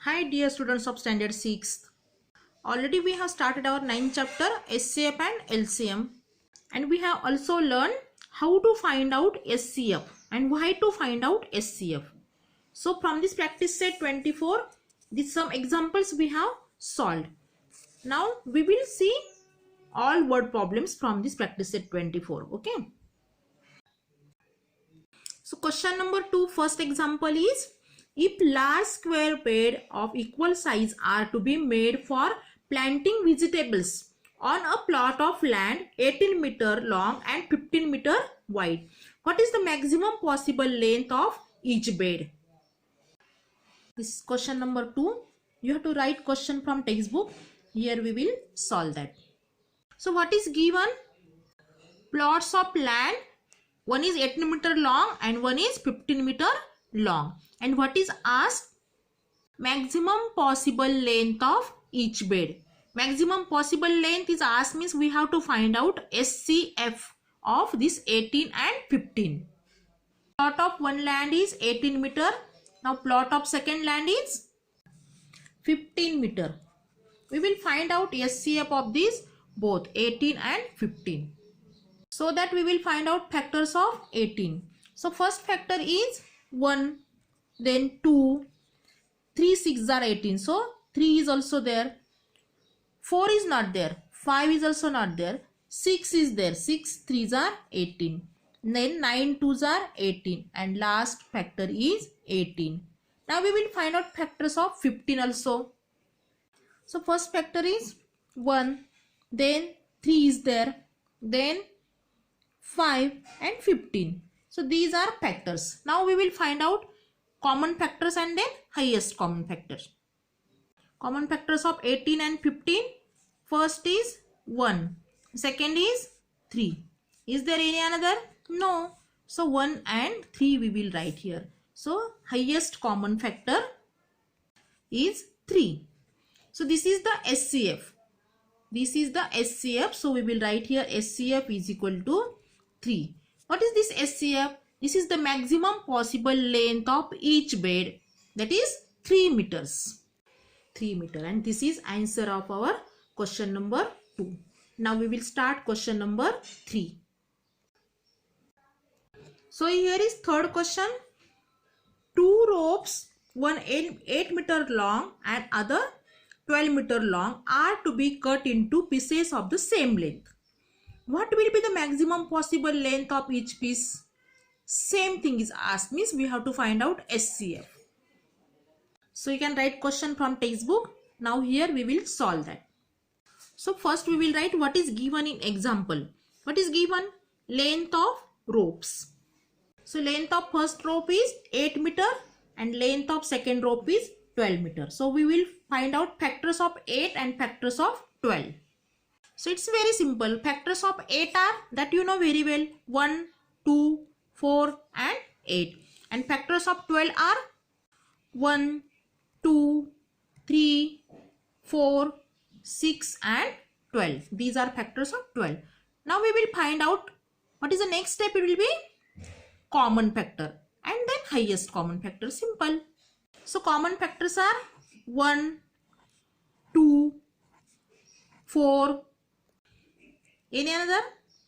Hi dear students of standard 6th. Already we have started our 9th chapter SCF and LCM, and we have also learned how to find out SCF and why to find out SCF. So from this practice set 24, these some examples we have solved. Now we will see all word problems from this practice set 24. Okay. So question number 2, first example is, if large square bed of equal size are to be made for planting vegetables on a plot of land 18 meter long and 15 meter wide, what is the maximum possible length of each bed? This is question number 2. You have to write question from textbook. Here we will solve that. So what is given? Plots of land, one is 18 meter long and one is 15 meter long. And what is asked? Maximum possible length of each bed. Maximum possible length is asked, means we have to find out SCF of this 18 and 15. Plot of one land is 18 meter. Now plot of second land is 15 meter. We will find out SCF of these both 18 and 15. So that we will find out factors of 18. So first factor is 1, then 2, 3 6 are 18. So 3 is also there. 4 is not there. 5 is also not there. 6 is there. 6 3s are 18. Then 9 2s are 18. And last factor is 18. Now we will find out factors of 15 also. So first factor is 1. Then 3 is there. Then 5 and 15. So these are factors. Now we will find out common factors and then highest common factors. Common factors of 18 and 15. First is 1. Second is 3. Is there any another? No. So 1 and 3 we will write here. So highest common factor is 3. So this is the SCF. This is the SCF. So we will write here SCF is equal to 3. What is this SCF? This is the maximum possible length of each bed, that is 3 meters. 3 meter, and this is answer of our question number 2. Now we will start question number 3. So here is third question. 2 ropes, one 8 meter long and other 12 meter long, are to be cut into pieces of the same length. What will be the maximum possible length of each piece? Same thing is asked, means we have to find out SCF. So you can write question from textbook. Now here we will solve that. So first we will write what is given in example. What is given? Length of ropes. So length of first rope is 8 meter and length of second rope is 12 meter. So we will find out factors of 8 and factors of 12. So it's very simple. Factors of 8 are, that you know very well, 1, 2, 4 and 8. And factors of 12 are 1, 2, 3, 4, 6 and 12. These are factors of 12. Now we will find out what is the next step. It will be common factor and then highest common factor. Simple. So common factors are 1, 2, 4. Any another?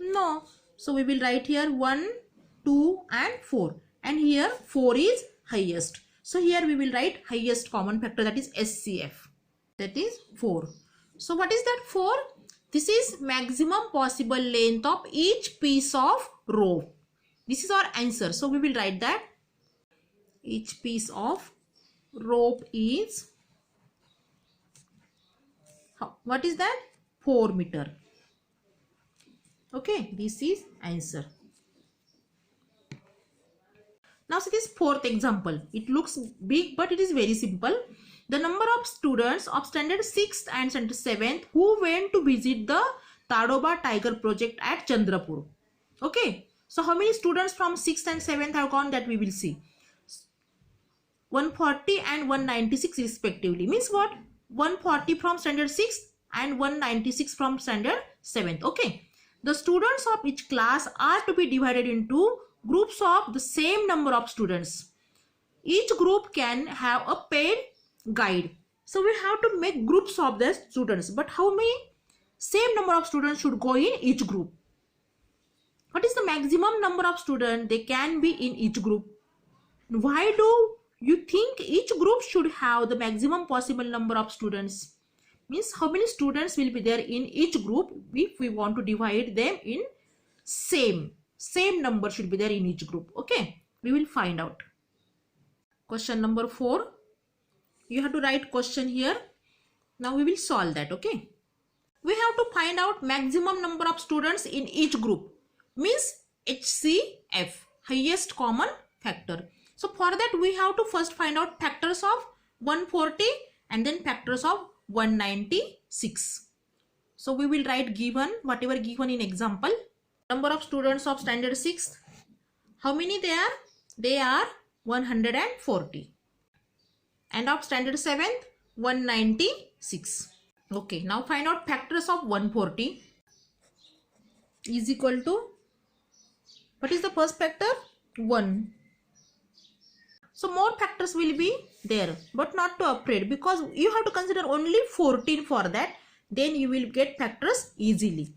No. So we will write here 1, 2 and 4. And here 4 is highest. So here we will write highest common factor, that is SCF. That is 4. So what is that 4? This is maximum possible length of each piece of rope. This is our answer. So we will write that each piece of rope is, what is that? 4 meter. Okay, this is answer. Now see this fourth example. It looks big but it is very simple. The number of students of standard 6th and standard 7th who went to visit the Tadoba Tiger project at Chandrapur. Okay, so how many students from 6th and 7th have gone, that we will see. 140 and 196 respectively. Means what? 140 from standard 6th and 196 from standard 7th. Okay. The students of each class are to be divided into groups of the same number of students. Each group can have a paid guide. So we have to make groups of the students, but how many? Same number of students should go in each group. What is the maximum number of students they can be in each group? Why do you think each group should have the maximum possible number of students? Means how many students will be there in each group if we want to divide them in same number should be there in each group. Okay, we will find out. Question number 4. You have to write question here. Now we will solve that. Okay, we have to find out maximum number of students in each group, means HCF, highest common factor. So for that we have to first find out factors of 140 and then factors of 196. So we will write given, whatever given in example. Number of students of standard 6, how many they are? They are 140. And of standard 7th, 196. Okay, now find out factors of 140 is equal to, what is the first factor? 1. So more factors will be there, but not to afraid, because you have to consider only 14 for that. Then you will get factors easily.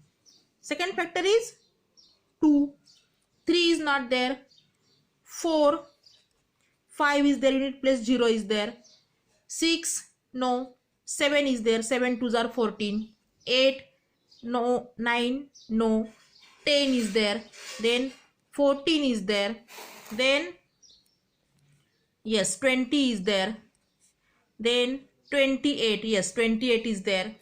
Second factor is 2. 3 is not there. 4. 5 is there, unit place 0 is there. 6, no. 7 is there, 7 2s are 14. 8, no. 9, no. 10 is there. Then 14 is there. Then yes, 20 is there. Then 28, yes, 28 is there.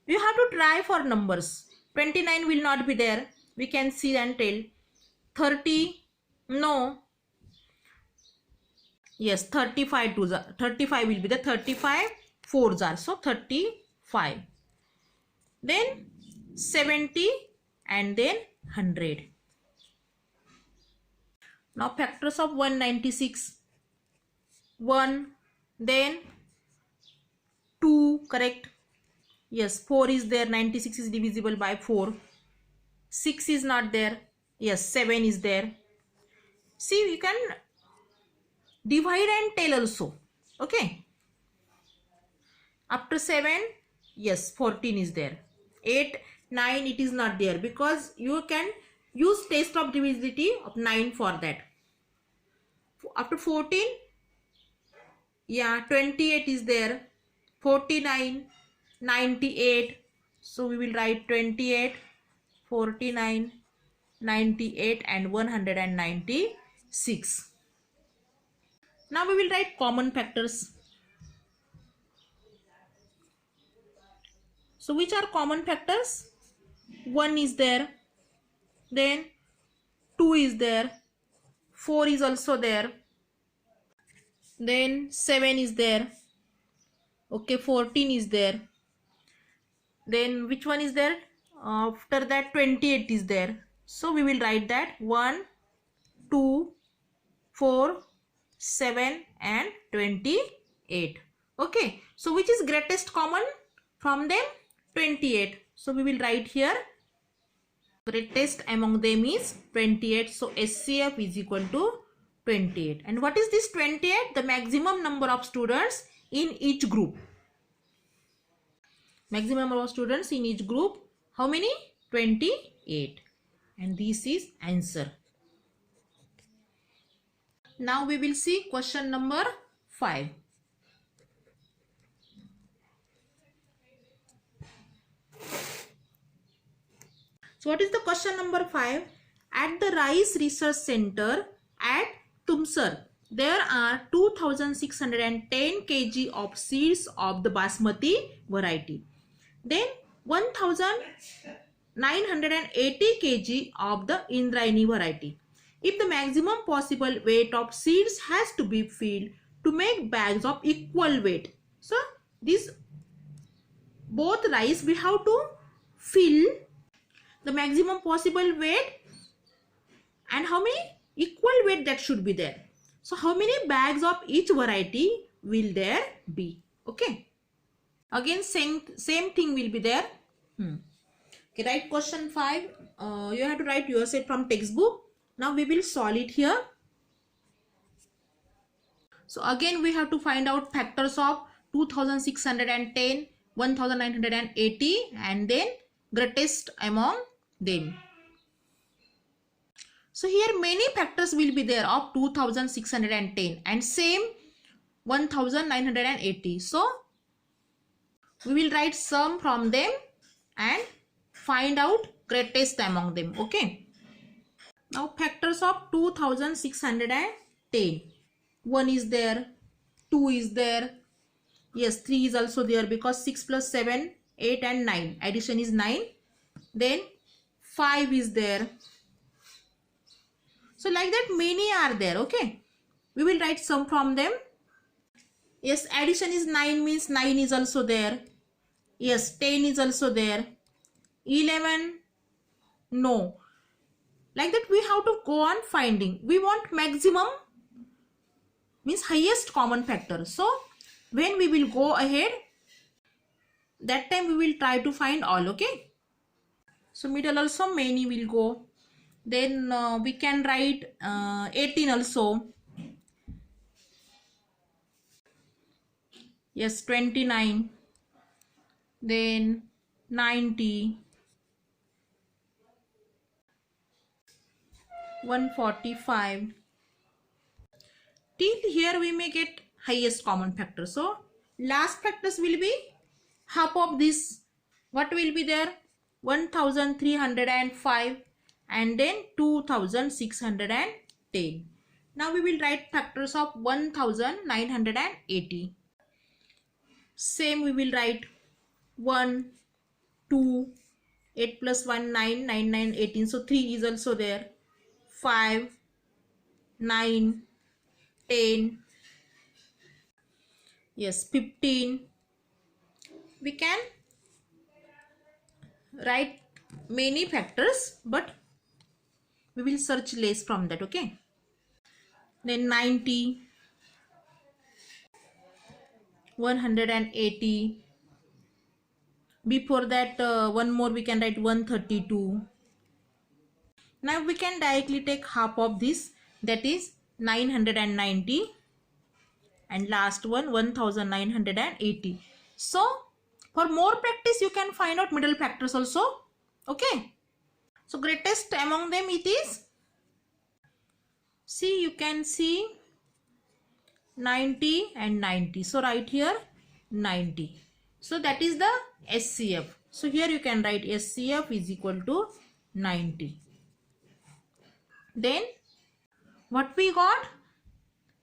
You have to try for numbers. 29 will not be there. We can see and tell. 30, no. Yes, 35 2s are, 35 will be the 35 4s are, so 35. Then 70 and then 100. Now factors of 196. 1, then 2, correct. Yes, 4 is there, 96 is divisible by 4. 6 is not there. Yes, 7 is there. See, you can divide and tell also. Okay. After 7, yes, 14 is there. 8, 9 it is not there, because you can use test of divisibility of 9 for that. After 14, yeah, 28 is there. 49, 98. So we will write 28, 49, 98 and 196. Now we will write common factors. So which are common factors? 1 is there. Then 2 is there. 4 is also there. Then 7 is there. Okay, 14 is there. Then which one is there? After that 28 is there. So we will write that 1, 2, 4, 7 and 28. Okay, so which is greatest common from them? 28. So we will write here greatest among them is 28. So SCF is equal to 28. And what is this 28? The maximum number of students in each group. Maximum number of students in each group. How many? 28. And this is answer. Now we will see question number 5. So what is the question number 5? At the Rice Research Center at Tumsar, there are 2610 kg of seeds of the Basmati variety. Then 1980 kg of the Indrayani variety. If the maximum possible weight of seeds has to be filled to make bags of equal weight. So these both rice we have to fill the maximum possible weight, and how many equal weight that should be there. So how many bags of each variety will there be? Okay, again same thing will be there. Okay, write question 5. You have to write yourself from textbook. Now we will solve it here. So again we have to find out factors of 2610, 1980 and then greatest among them. So here many factors will be there of 2610 and same 1980. So we will write sum from them and find out greatest among them. Okay. Now factors of 2610. 1 is there, 2 is there, yes 3 is also there because 6 plus 7, 8 and 9. Addition is 9. Then 5 is there. So like that many are there. Okay. We will write sum from them. Yes, addition is 9 means 9 is also there. Yes, 10 is also there. 11, no. Like that we have to go on finding. We want maximum means highest common factor. So when we will go ahead, that time we will try to find all. Okay. So middle also many will go. Then we can write 18 also. Yes, 29. Then 90. 145. Till here we may get highest common factor. So last factors will be half of this. What will be there? 1305 and then 2610. Now we will write factors of 1980. Same we will write 1, 2, 8 plus 1, 9, 9, 9, 18. So 3 is also there. 5, 9, 10, yes 15. We can write many factors but we will search less from that. Okay. Then 90, 180. Before that one more we can write 132. Now we can directly take half of this, that is 990 and last one 1980. So for more practice you can find out middle factors also. Okay. So greatest among them it is, see you can see 90 and 90. So right here 90. So that is the SCF. So here you can write SCF is equal to 90. Then what we got?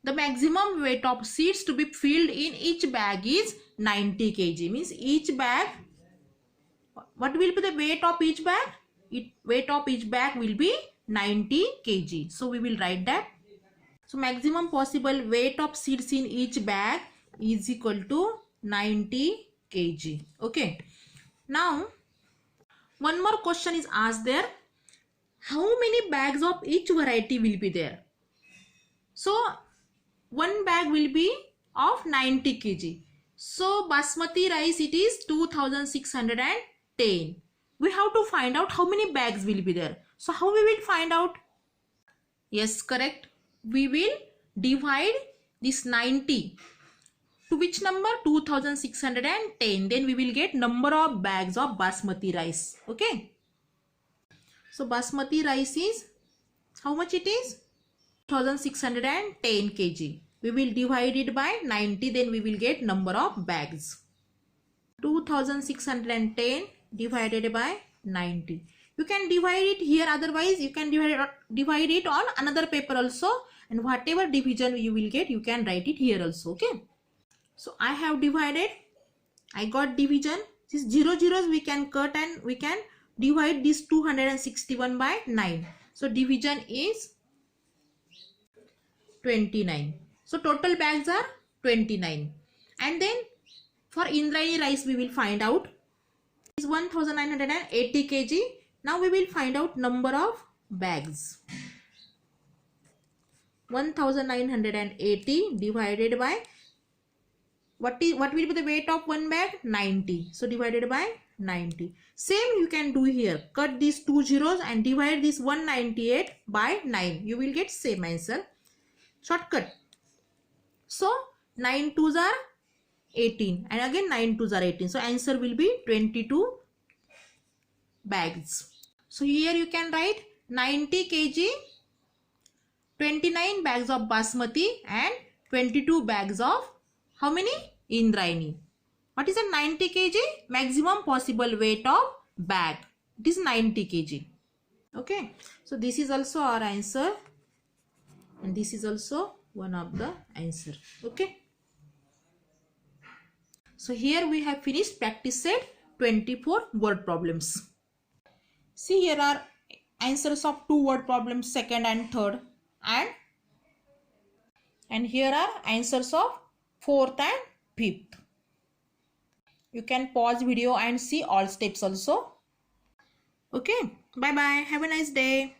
The maximum weight of seeds to be filled in each bag is 90 kg. Means each bag, what will be the weight of each bag? Weight of each bag will be 90 kg. So we will write that. So maximum possible weight of seeds in each bag is equal to 90 kg. Okay. Now one more question is asked there. How many bags of each variety will be there? So one bag will be of 90 kg. So basmati rice it is 2610. We have to find out how many bags will be there. So how we will find out? Yes, correct. We will divide this 90 to which number? 2610. Then we will get number of bags of basmati rice. Okay. So basmati rice is, how much it is? 2610 kg. We will divide it by 90, then we will get number of bags. 2610 divided by 90. You can divide it here, otherwise you can divide it on another paper also, and whatever division you will get you can write it here also. Okay. So I have divided, I got division. These 0 zeros we can cut and we can divide this 261 by 9. So division is 29. So total bags are 29. And then for Indrayani rice we will find out is 1980 kg. Now we will find out number of bags. 1980 divided by what will be the weight of one bag? 90. So divided by 90. Same you can do here. Cut these 2 zeros and divide this 198 by 9. You will get same answer. Shortcut. So 9 twos are 18 and again 9 twos are 18. So answer will be 22 bags. So here you can write 90 kg, 29 bags of basmati and 22 bags of how many? Indrayani. What is a 90 kg? Maximum possible weight of bag. It is 90 kg. Okay. So this is also our answer. And this is also one of the answer. Okay. So here we have finished practice set 24 word problems. See, here are answers of 2 word problems, second and third, and here are answers of fourth and fifth. You can pause video and see all steps also. Okay, bye bye, have a nice day.